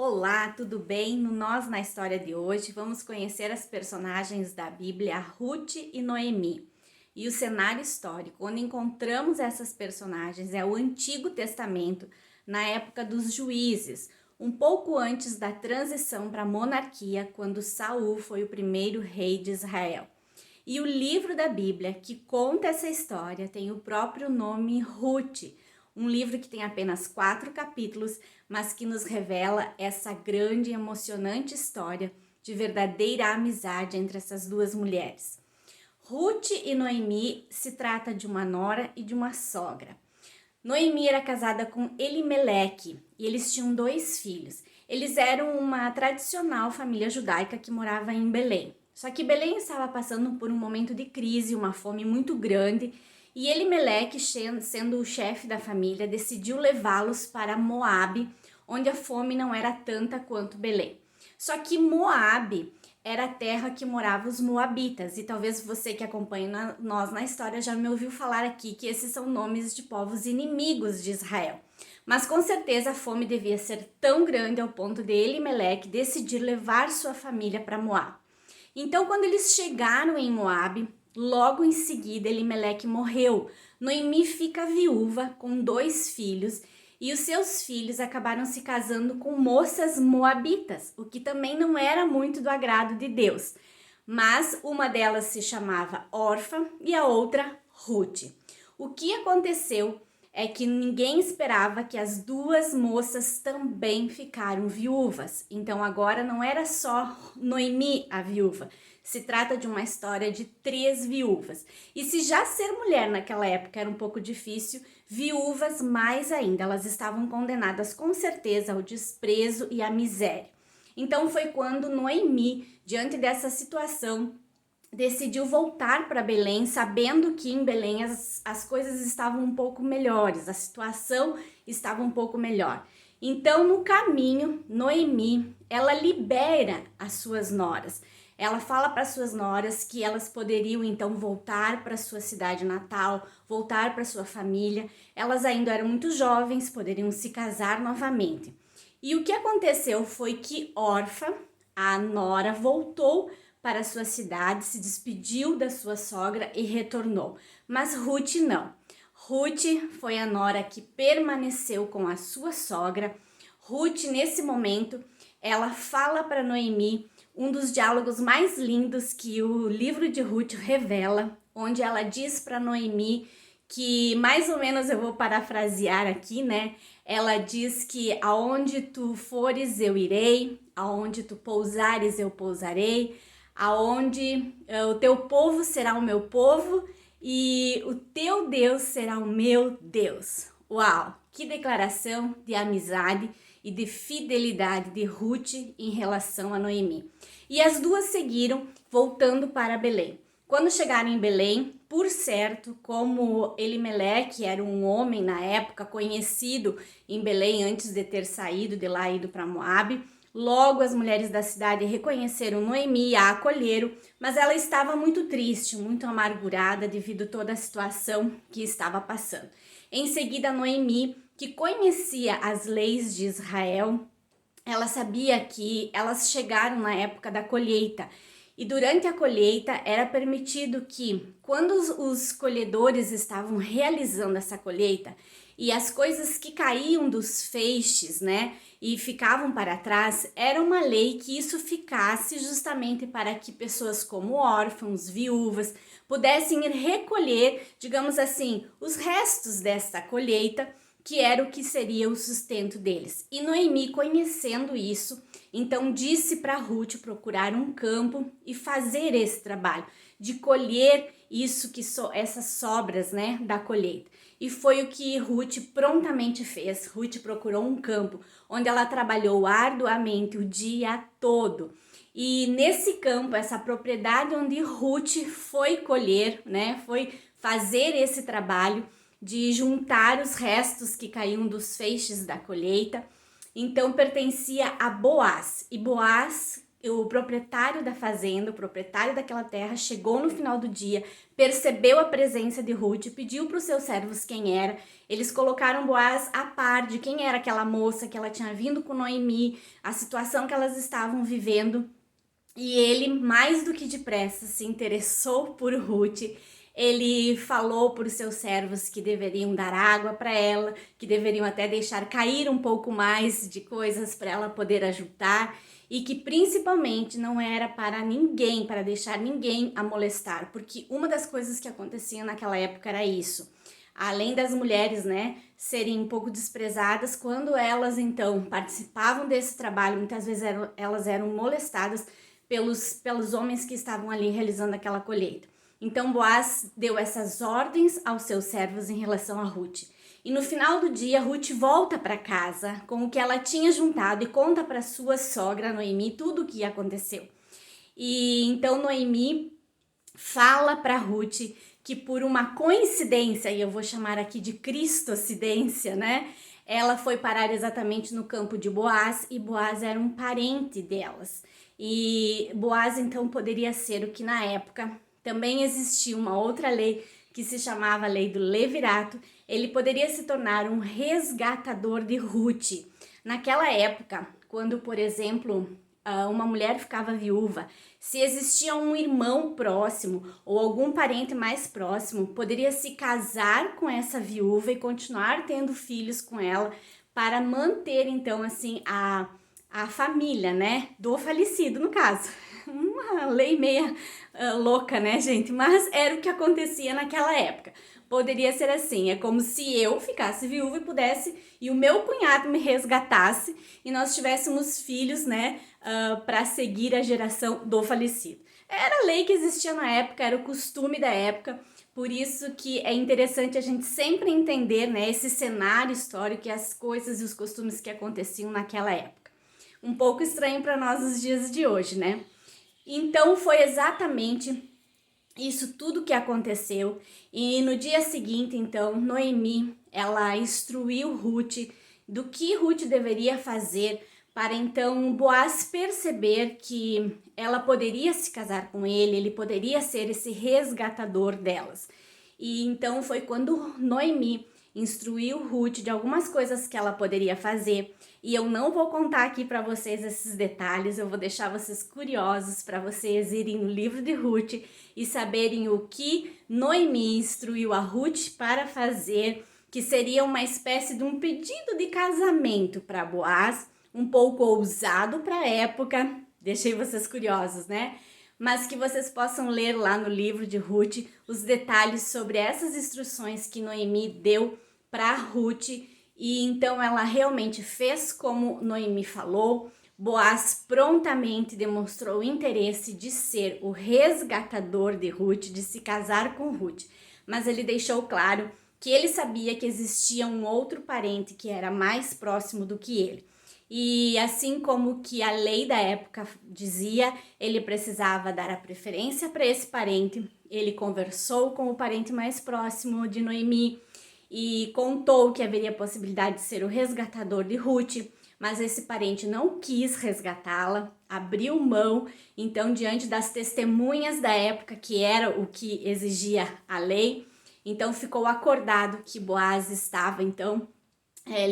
Olá, tudo bem? No Nós na História de hoje, vamos conhecer as personagens da Bíblia, Ruth e Noemi. E o cenário histórico onde encontramos essas personagens é o Antigo Testamento, na época dos juízes, um pouco antes da transição para a monarquia, quando Saul foi o primeiro rei de Israel. E o livro da Bíblia que conta essa história tem o próprio nome Ruth, um livro que tem apenas 4 capítulos, mas que nos revela essa grande e emocionante história de verdadeira amizade entre essas duas mulheres. Ruth e Noemi se trata de uma nora e de uma sogra. Noemi era casada com Elimeleque e eles tinham 2 filhos. Eles eram uma tradicional família judaica que morava em Belém. Só que Belém estava passando por um momento de crise, uma fome muito grande, e Elimeleque, sendo o chefe da família, decidiu levá-los para Moabe, onde a fome não era tanta quanto Belém. Só que Moabe era a terra que moravam os moabitas, e talvez você que acompanha nós na história já me ouviu falar aqui que esses são nomes de povos inimigos de Israel. Mas com certeza a fome devia ser tão grande ao ponto de Elimeleque decidir levar sua família para Moabe. Então, quando eles chegaram em Moabe, logo em seguida Elimeleque morreu. Noemi fica viúva com 2 filhos e os seus filhos acabaram se casando com moças moabitas, o que também não era muito do agrado de Deus. Mas uma delas se chamava Orfa e a outra Ruth. O que aconteceu é que ninguém esperava que as 2 moças também ficaram viúvas. Então agora não era só Noemi a viúva, se trata de uma história de 3 viúvas. E se já ser mulher naquela época era um pouco difícil, viúvas mais ainda, elas estavam condenadas com certeza ao desprezo e à miséria. Então foi quando Noemi, diante dessa situação, decidiu voltar para Belém, sabendo que em Belém as coisas estavam um pouco melhores, a situação estava um pouco melhor. Então, no caminho, Noemi, ela libera as suas noras. Ela fala para suas noras que elas poderiam então voltar para sua cidade natal, voltar para sua família. Elas ainda eram muito jovens, poderiam se casar novamente. E o que aconteceu foi que Orfa, a nora, voltou para sua cidade, se despediu da sua sogra e retornou. Mas Ruth não. Ruth foi a nora que permaneceu com a sua sogra. Ruth, nesse momento, ela fala para Noemi um dos diálogos mais lindos que o livro de Ruth revela, onde ela diz para Noemi que, mais ou menos eu vou parafrasear aqui, né? Ela diz que aonde tu fores eu irei, aonde tu pousares eu pousarei, aonde o teu povo será o meu povo e o teu Deus será o meu Deus. Uau, que declaração de amizade e de fidelidade de Ruth em relação a Noemi. E as duas seguiram, voltando para Belém. Quando chegaram em Belém, por certo, como Elimeleque era um homem na época conhecido em Belém antes de ter saído de lá e ido para Moabe, logo as mulheres da cidade reconheceram Noemi e a acolheram, mas ela estava muito triste, muito amargurada devido a toda a situação que estava passando. Em seguida, Noemi, que conhecia as leis de Israel, ela sabia que elas chegaram na época da colheita. E durante a colheita era permitido que, quando os colhedores estavam realizando essa colheita, e as coisas que caíam dos feixes, né, e ficavam para trás, era uma lei que isso ficasse justamente para que pessoas como órfãos, viúvas, pudessem ir recolher, digamos assim, os restos desta colheita, que era o que seria o sustento deles. E Noemi, conhecendo isso, então disse para Ruth procurar um campo e fazer esse trabalho de colher isso essas sobras, né, da colheita. E foi o que Ruth prontamente fez. Ruth procurou um campo onde ela trabalhou arduamente o dia todo. E nesse campo, essa propriedade onde Ruth foi colher, né, foi fazer esse trabalho de juntar os restos que caíam dos feixes da colheita, então pertencia a Boaz. E Boaz o proprietário da fazenda, o proprietário daquela terra, chegou no final do dia, percebeu a presença de Ruth, pediu para os seus servos quem era. Eles colocaram Boaz a par de quem era aquela moça, que ela tinha vindo com Noemi, a situação que elas estavam vivendo. E ele, mais do que depressa, se interessou por Ruth. Ele falou para os seus servos que deveriam dar água para ela, que deveriam até deixar cair um pouco mais de coisas para ela poder ajudar, e que principalmente não era para ninguém, para deixar ninguém a molestar, porque uma das coisas que acontecia naquela época era isso. Além das mulheres, né, serem um pouco desprezadas, quando elas então participavam desse trabalho, muitas vezes elas eram molestadas pelos homens que estavam ali realizando aquela colheita. Então Boaz deu essas ordens aos seus servos em relação a Ruth. E no final do dia, Ruth volta para casa com o que ela tinha juntado e conta para sua sogra Noemi tudo o que aconteceu. E então Noemi fala para Ruth que por uma coincidência, e eu vou chamar aqui de cristocidência, né? Ela foi parar exatamente no campo de Boaz, e Boaz era um parente delas. E Boaz então poderia ser o que na época também existia uma outra lei que se chamava a lei do levirato. Ele poderia se tornar um resgatador de Ruth. Naquela época, quando, por exemplo, uma mulher ficava viúva, se existia um irmão próximo ou algum parente mais próximo, poderia se casar com essa viúva e continuar tendo filhos com ela para manter, então, assim, a família, né, do falecido, no caso. Uma lei meia louca, né, gente? Mas era o que acontecia naquela época. Poderia ser assim, é como se eu ficasse viúva e pudesse, e o meu cunhado me resgatasse e nós tivéssemos filhos, né, para seguir a geração do falecido. Era a lei que existia na época, era o costume da época, por isso que é interessante a gente sempre entender, né, esse cenário histórico e as coisas e os costumes que aconteciam naquela época. Um pouco estranho para nós nos dias de hoje, né? Então foi exatamente isso tudo que aconteceu, e no dia seguinte, então, Noemi, ela instruiu Ruth do que Ruth deveria fazer para então Boaz perceber que ela poderia se casar com ele poderia ser esse resgatador delas. E então foi quando Noemi instruiu Ruth de algumas coisas que ela poderia fazer, e eu não vou contar aqui para vocês esses detalhes, eu vou deixar vocês curiosos para vocês irem no livro de Ruth e saberem o que Noemi instruiu a Ruth para fazer, que seria uma espécie de um pedido de casamento para Boaz, um pouco ousado para a época, deixei vocês curiosos, né? Mas que vocês possam ler lá no livro de Ruth os detalhes sobre essas instruções que Noemi deu para Ruth. E então ela realmente fez como Noemi falou. Boaz prontamente demonstrou o interesse de ser o resgatador de Ruth, de se casar com Ruth. Mas ele deixou claro que ele sabia que existia um outro parente que era mais próximo do que ele. E assim como que a lei da época dizia, ele precisava dar a preferência para esse parente. Ele conversou com o parente mais próximo de Noemi e contou que haveria possibilidade de ser o resgatador de Ruth, mas esse parente não quis resgatá-la, abriu mão. Então, diante das testemunhas da época, que era o que exigia a lei, então ficou acordado que Boaz estava, então,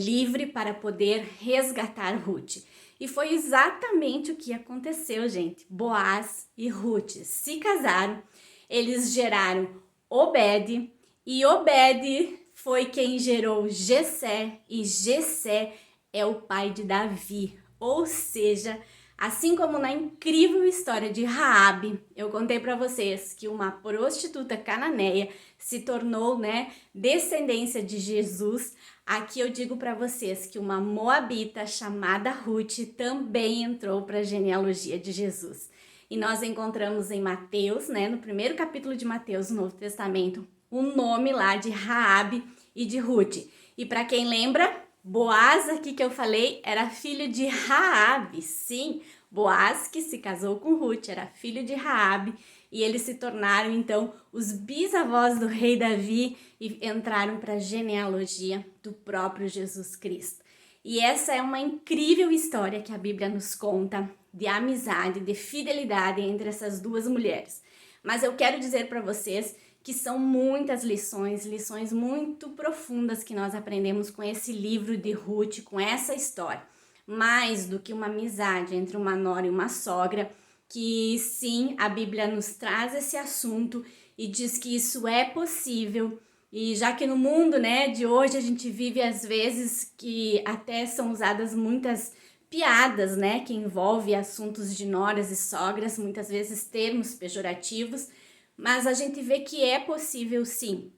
livre para poder resgatar Ruth. E foi exatamente o que aconteceu, gente. Boaz e Ruth se casaram, eles geraram Obed, e Obed foi quem gerou Jessé, e Jessé é o pai de Davi. Ou seja, assim como na incrível história de Raabe, eu contei para vocês que uma prostituta cananeia se tornou, né, descendência de Jesus. Aqui eu digo para vocês que uma moabita chamada Ruth também entrou para a genealogia de Jesus. E nós encontramos em Mateus, né, no primeiro capítulo de Mateus, no Novo Testamento, o nome lá de Raabe e de Ruth. E para quem lembra, Boaz aqui que eu falei era filho de Raabe. Sim, Boaz que se casou com Ruth era filho de Raabe, e eles se tornaram então os bisavós do rei Davi e entraram para a genealogia do próprio Jesus Cristo. E essa é uma incrível história que a Bíblia nos conta de amizade, de fidelidade entre essas duas mulheres. Mas eu quero dizer para vocês que são muitas lições muito profundas que nós aprendemos com esse livro de Ruth, com essa história. Mais do que uma amizade entre uma nora e uma sogra, que sim, a Bíblia nos traz esse assunto e diz que isso é possível. E já que no mundo, né, de hoje a gente vive às vezes que até são usadas muitas piadas, né, que envolve assuntos de noras e sogras, muitas vezes termos pejorativos, mas a gente vê que é possível sim.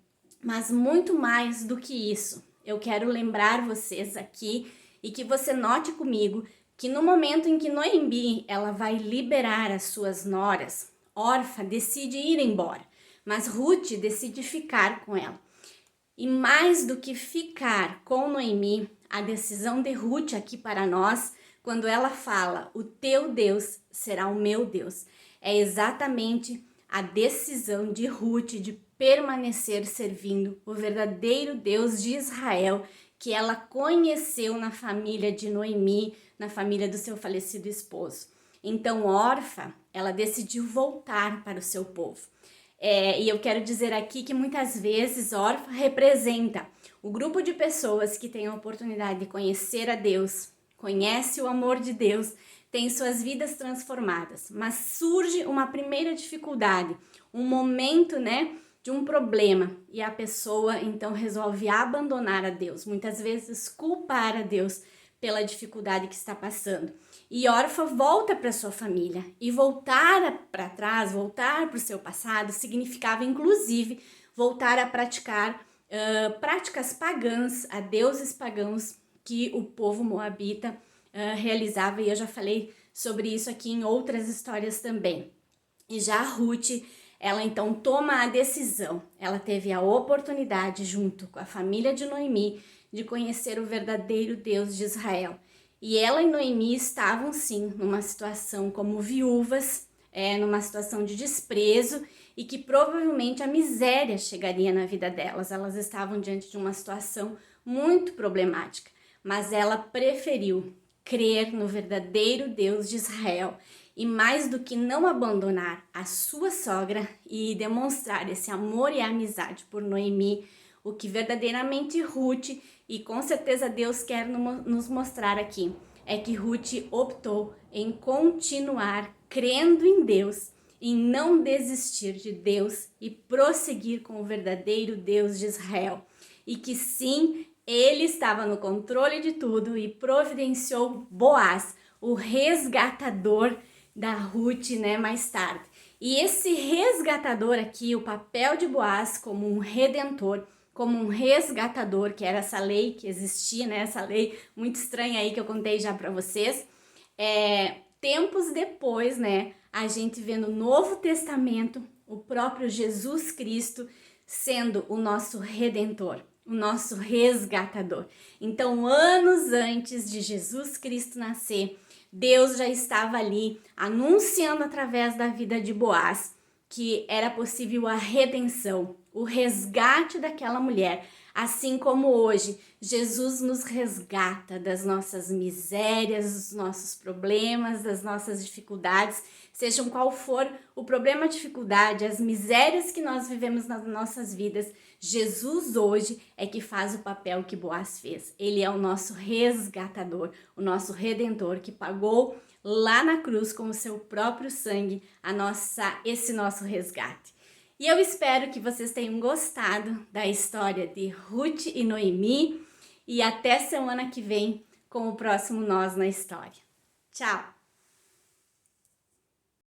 Mas muito mais do que isso, eu quero lembrar vocês aqui e que você note comigo que no momento em que Noemi ela vai liberar as suas noras, Orfa decide ir embora, mas Ruth decide ficar com ela. E mais do que ficar com Noemi, a decisão de Ruth aqui para nós, quando ela fala, o teu Deus será o meu Deus, é exatamente a decisão de Ruth de permanecer servindo o verdadeiro Deus de Israel, que ela conheceu na família de Noemi, na família do seu falecido esposo. Então, Orfa, ela decidiu voltar para o seu povo. E eu quero dizer aqui que muitas vezes Orfa representa o grupo de pessoas que tem a oportunidade de conhecer a Deus, conhece o amor de Deus, tem suas vidas transformadas, mas surge uma primeira dificuldade, um momento, né, de um problema e a pessoa então resolve abandonar a Deus, muitas vezes culpar a Deus pela dificuldade que está passando. E Orfa volta para sua família e voltar para trás, voltar para o seu passado significava inclusive voltar a praticar práticas pagãs, a deuses pagãos que o povo moabita realizava, e eu já falei sobre isso aqui em outras histórias também. E já a Ruth, ela então toma a decisão, ela teve a oportunidade junto com a família de Noemi de conhecer o verdadeiro Deus de Israel. E ela e Noemi estavam sim numa situação como viúvas, numa situação de desprezo e que provavelmente a miséria chegaria na vida delas. Elas estavam diante de uma situação muito problemática, mas ela preferiu crer no verdadeiro Deus de Israel e mais do que não abandonar a sua sogra e demonstrar esse amor e amizade por Noemi, o que verdadeiramente Ruth, e com certeza Deus quer nos mostrar aqui, é que Ruth optou em continuar crendo em Deus, em não desistir de Deus e prosseguir com o verdadeiro Deus de Israel. E que sim, ele estava no controle de tudo e providenciou Boaz, o resgatador da Ruth, né, mais tarde. E esse resgatador aqui, o papel de Boaz como um redentor, como um resgatador, que era essa lei que existia, né, essa lei muito estranha aí que eu contei já para vocês. Tempos depois, né, a gente vê no Novo Testamento o próprio Jesus Cristo sendo o nosso redentor, o nosso resgatador. Então, anos antes de Jesus Cristo nascer, Deus já estava ali anunciando através da vida de Boaz que era possível a redenção, o resgate daquela mulher, assim como hoje Jesus nos resgata das nossas misérias, dos nossos problemas, das nossas dificuldades, sejam qual for o problema, a dificuldade, as misérias que nós vivemos nas nossas vidas. Jesus hoje é que faz o papel que Boaz fez. Ele é o nosso resgatador, o nosso redentor que pagou lá na cruz com o seu próprio sangue esse nosso resgate. E eu espero que vocês tenham gostado da história de Ruth e Noemi e até semana que vem com o próximo Nós na História. Tchau!